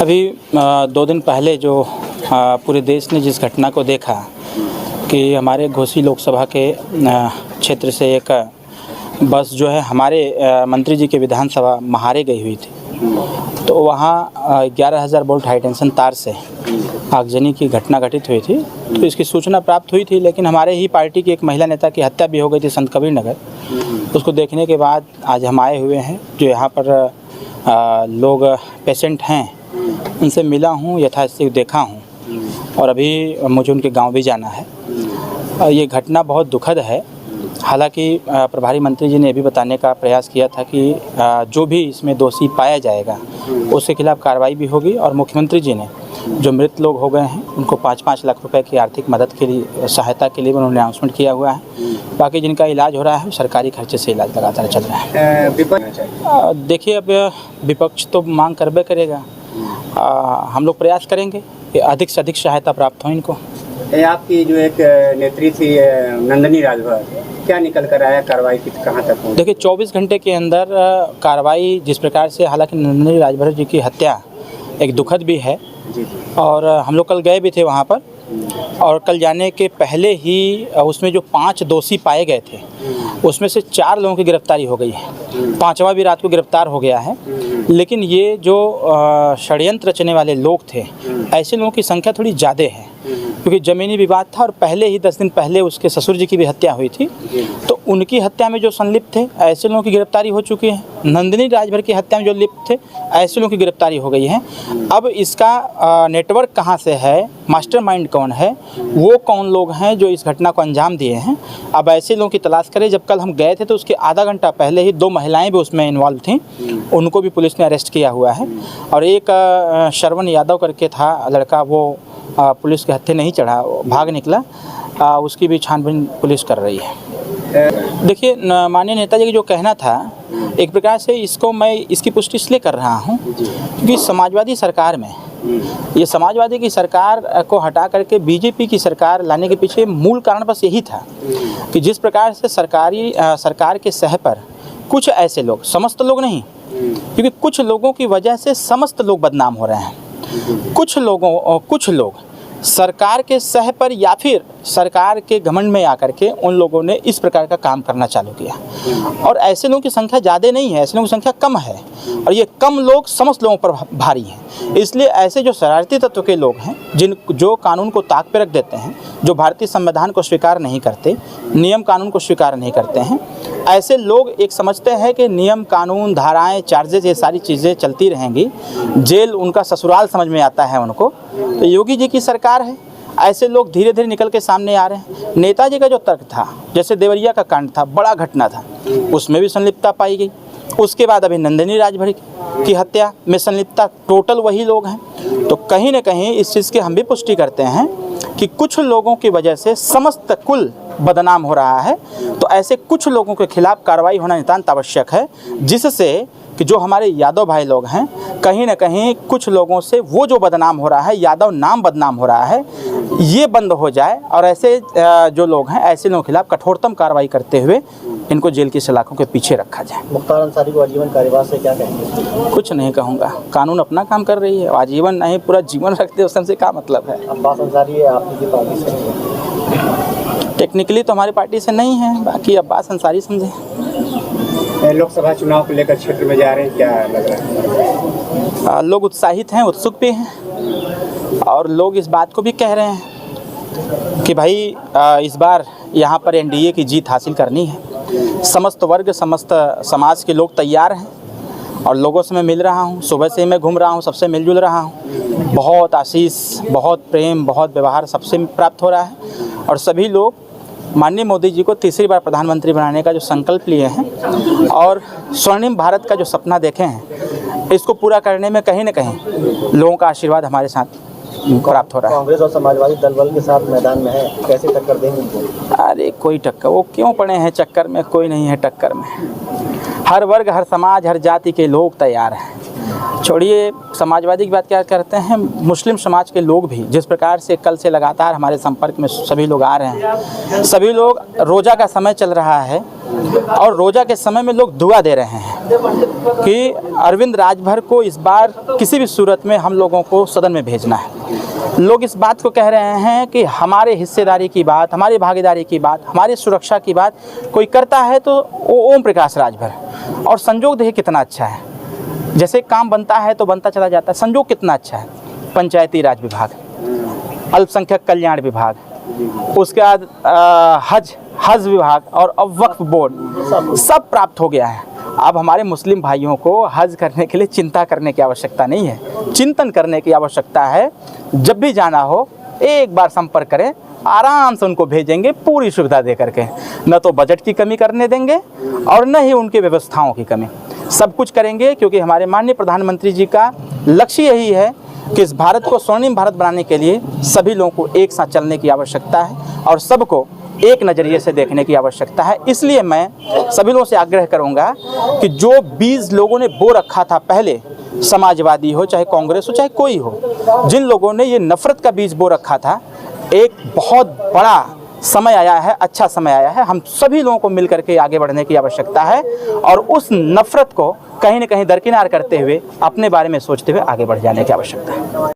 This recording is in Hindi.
अभी 2 दिन पहले जो पूरे देश ने जिस घटना को देखा कि हमारे घोसी लोकसभा के क्षेत्र से एक बस जो है हमारे मंत्री जी के विधानसभा महारे गई हुई थी, तो वहाँ 11,000 वोल्ट हाई टेंशन तार से आगजनी की घटना घटित हुई थी। तो इसकी सूचना प्राप्त हुई थी, लेकिन हमारे ही पार्टी की एक महिला नेता की हत्या भी हो गई थी संत कबीर नगर। उसको देखने के बाद आज हम आए हुए हैं। जो यहाँ पर लोग पेशेंट हैं उनसे मिला हूँ, यथास्थिति देखा हूँ और अभी मुझे उनके गांव भी जाना है। ये घटना बहुत दुखद है। हालांकि प्रभारी मंत्री जी ने ये भी बताने का प्रयास किया था कि जो भी इसमें दोषी पाया जाएगा उसके खिलाफ कार्रवाई भी होगी, और मुख्यमंत्री जी ने जो मृत लोग हो गए हैं उनको 5-5 लाख रुपए की आर्थिक मदद के लिए, सहायता के लिए उन्होंने अनाउंसमेंट किया हुआ है। बाकी जिनका इलाज हो रहा है सरकारी खर्चे से इलाज लगातार चल रहा है। देखिए, अब विपक्ष तो मांग करबे करेगा, हम लोग प्रयास करेंगे कि अधिक से अधिक सहायता प्राप्त हो इनको। आपकी जो एक नेत्री थी नंदिनी राजभर, क्या निकल कर आया, कार्रवाई कहाँ तक पहुंची? देखिए, 24 घंटे के अंदर कार्रवाई जिस प्रकार से, हालांकि नंदिनी राजभर जी की हत्या एक दुखद भी है और हम लोग कल गए भी थे वहाँ पर, और कल जाने के पहले ही उसमें जो 5 दोषी पाए गए थे उसमें से 4 लोगों की गिरफ्तारी हो गई है। 5वां भी रात को गिरफ्तार हो गया है। लेकिन ये जो षड्यंत्र रचने वाले लोग थे, ऐसे लोगों की संख्या थोड़ी ज़्यादा है, क्योंकि ज़मीनी विवाद था और पहले ही 10 दिन पहले उसके ससुर जी की भी हत्या हुई थी। तो उनकी हत्या में जो संलिप्त थे ऐसे लोगों की गिरफ्तारी हो चुकी है। नंदिनी राजभर की हत्या में जो लिप्त थे ऐसे लोगों की गिरफ्तारी हो गई है। अब इसका नेटवर्क कहाँ से है, मास्टरमाइंड कौन है, वो कौन लोग हैं जो इस घटना को अंजाम दिए हैं, अब ऐसे लोगों की तलाश करें। जब कल हम गए थे तो उसके आधा घंटा पहले ही 2 महिलाएं भी उसमें इन्वॉल्व थीं, उनको भी पुलिस ने अरेस्ट किया हुआ है। और एक श्रवण यादव करके था लड़का, वो पुलिस के हत्थे नहीं चढ़ा, भाग निकला, उसकी भी छानबीन पुलिस कर रही है। देखिए, माननीय नेताजी का जो कहना था, एक प्रकार से इसको मैं इसकी पुष्टि इसलिए कर रहा हूँ क्योंकि समाजवादी सरकार में, ये समाजवादी की सरकार को हटा करके बीजेपी की सरकार लाने के पीछे मूल कारण बस यही था कि जिस प्रकार से सरकार के सह पर कुछ ऐसे लोग, समस्त लोग नहीं, क्योंकि कुछ लोगों की वजह से समस्त लोग बदनाम हो रहे हैं। कुछ लोग सरकार के सह पर या फिर सरकार के घमंड में आकर के उन लोगों ने इस प्रकार का काम करना चालू किया, और ऐसे लोगों की संख्या ज़्यादा नहीं है, ऐसे लोगों की संख्या कम है, और ये कम लोग समस्त लोगों पर भारी हैं। इसलिए ऐसे जो शरारती तत्व के लोग हैं, जो कानून को ताक पे रख देते हैं, जो भारतीय संविधान को स्वीकार नहीं करते, नियम कानून को स्वीकार नहीं करते हैं, ऐसे लोग एक समझते हैं कि नियम कानून, धाराएं, चार्जेस, ये सारी चीज़ें चलती रहेंगी, जेल उनका ससुराल समझ में आता है उनको। तो योगी जी की सरकार है, ऐसे लोग धीरे धीरे निकल के सामने आ रहे हैं। नेताजी का जो तर्क था, जैसे देवरिया का कांड था, बड़ा घटना था, उसमें भी संलिप्तता पाई गई। उसके बाद अभी नंदिनी राजभर की हत्या में संलिप्तता, टोटल वही लोग हैं। तो कहीं ना कहीं इस चीज़ की हम भी पुष्टि करते हैं कि कुछ लोगों की वजह से समस्त कुल बदनाम हो रहा है। तो ऐसे कुछ लोगों के खिलाफ कार्रवाई होना नितांत आवश्यक है, जिससे कि जो हमारे यादव भाई लोग हैं, कहीं ना कहीं कुछ लोगों से वो जो बदनाम हो रहा है, यादव नाम बदनाम हो रहा है, ये बंद हो जाए, और ऐसे जो लोग हैं ऐसे लोगों के खिलाफ कठोरतम कार्रवाई करते हुए इनको जेल की सलाखों के पीछे रखा जाए। मुख्तार अंसारी को आजीवन कारावास से क्या कहेंगे? कुछ नहीं कहूँगा, कानून अपना काम कर रही है। आजीवन नहीं, पूरा जीवन रखते उससे क्या मतलब है? अब्बास अंसारी है आपकी पार्टी से? टेक्निकली तो हमारी पार्टी से नहीं है, बाकी अब्बास अंसारी समझे। लोकसभा चुनाव को लेकर क्षेत्र में जा रहे हैं, क्या लग रहा है? लोग उत्साहित हैं, उत्सुक भी हैं, और लोग इस बात को भी कह रहे हैं कि भाई इस बार यहाँ पर एनडीए की जीत हासिल करनी है। समस्त वर्ग, समस्त समाज के लोग तैयार हैं, और लोगों से मैं मिल रहा हूँ, सुबह से मैं घूम रहा हूँ, सबसे मिलजुल रहा हूँ। बहुत आशीष, बहुत प्रेम, बहुत व्यवहार सबसे प्राप्त हो रहा है, और सभी लोग माननीय मोदी जी को तीसरी बार प्रधानमंत्री बनाने का जो संकल्प लिए हैं और स्वर्णिम भारत का जो सपना देखे हैं, इसको पूरा करने में कहीं ना कहीं लोगों का आशीर्वाद हमारे साथ प्राप्त हो रहा है। कांग्रेस और समाजवादी दल के साथ मैदान में है, कैसे टक्कर देंगे उनको? अरे कोई टक्कर, वो क्यों पड़े हैं चक्कर में? कोई नहीं है टक्कर में। हर वर्ग, हर समाज, हर जाति के लोग तैयार हैं। छोड़िए समाजवादी की बात क्या करते हैं, मुस्लिम समाज के लोग भी जिस प्रकार से कल से लगातार हमारे संपर्क में सभी लोग आ रहे हैं, सभी लोग रोज़ा का समय चल रहा है और रोज़ा के समय में लोग दुआ दे रहे हैं कि अरविंद राजभर को इस बार किसी भी सूरत में हम लोगों को सदन में भेजना है। लोग इस बात को कह रहे हैं कि हमारे हिस्सेदारी की बात, हमारी भागीदारी की बात, हमारी सुरक्षा की बात कोई करता है तो वो ओम प्रकाश राजभर। और संजोग देखिए कितना अच्छा है, जैसे काम बनता है तो बनता चला जाता है। संजोग कितना अच्छा है, पंचायती राज विभाग, अल्पसंख्यक कल्याण विभाग, उसके बाद हज विभाग और अब वक्फ बोर्ड सब प्राप्त हो गया है। अब हमारे मुस्लिम भाइयों को हज करने के लिए चिंता करने की आवश्यकता नहीं है, चिंतन करने की आवश्यकता है। जब भी जाना हो एक बार संपर्क करें, आराम से उनको भेजेंगे पूरी सुविधा दे करके। न तो बजट की कमी करने देंगे और न ही उनकी व्यवस्थाओं की कमी, सब कुछ करेंगे। क्योंकि हमारे माननीय प्रधानमंत्री जी का लक्ष्य यही है कि इस भारत को स्वर्णिम भारत बनाने के लिए सभी लोगों को एक साथ चलने की आवश्यकता है और सबको एक नज़रिए से देखने की आवश्यकता है। इसलिए मैं सभी लोगों से आग्रह करूंगा कि जो बीज लोगों ने बो रखा था पहले, समाजवादी हो चाहे कांग्रेस हो चाहे कोई हो, जिन लोगों ने ये नफ़रत का बीज बो रखा था, एक बहुत बड़ा समय आया है, अच्छा समय आया है। हम सभी लोगों को मिल करके आगे बढ़ने की आवश्यकता है और उस नफ़रत को कहीं न कहीं दरकिनार करते हुए अपने बारे में सोचते हुए आगे बढ़ जाने की आवश्यकता है।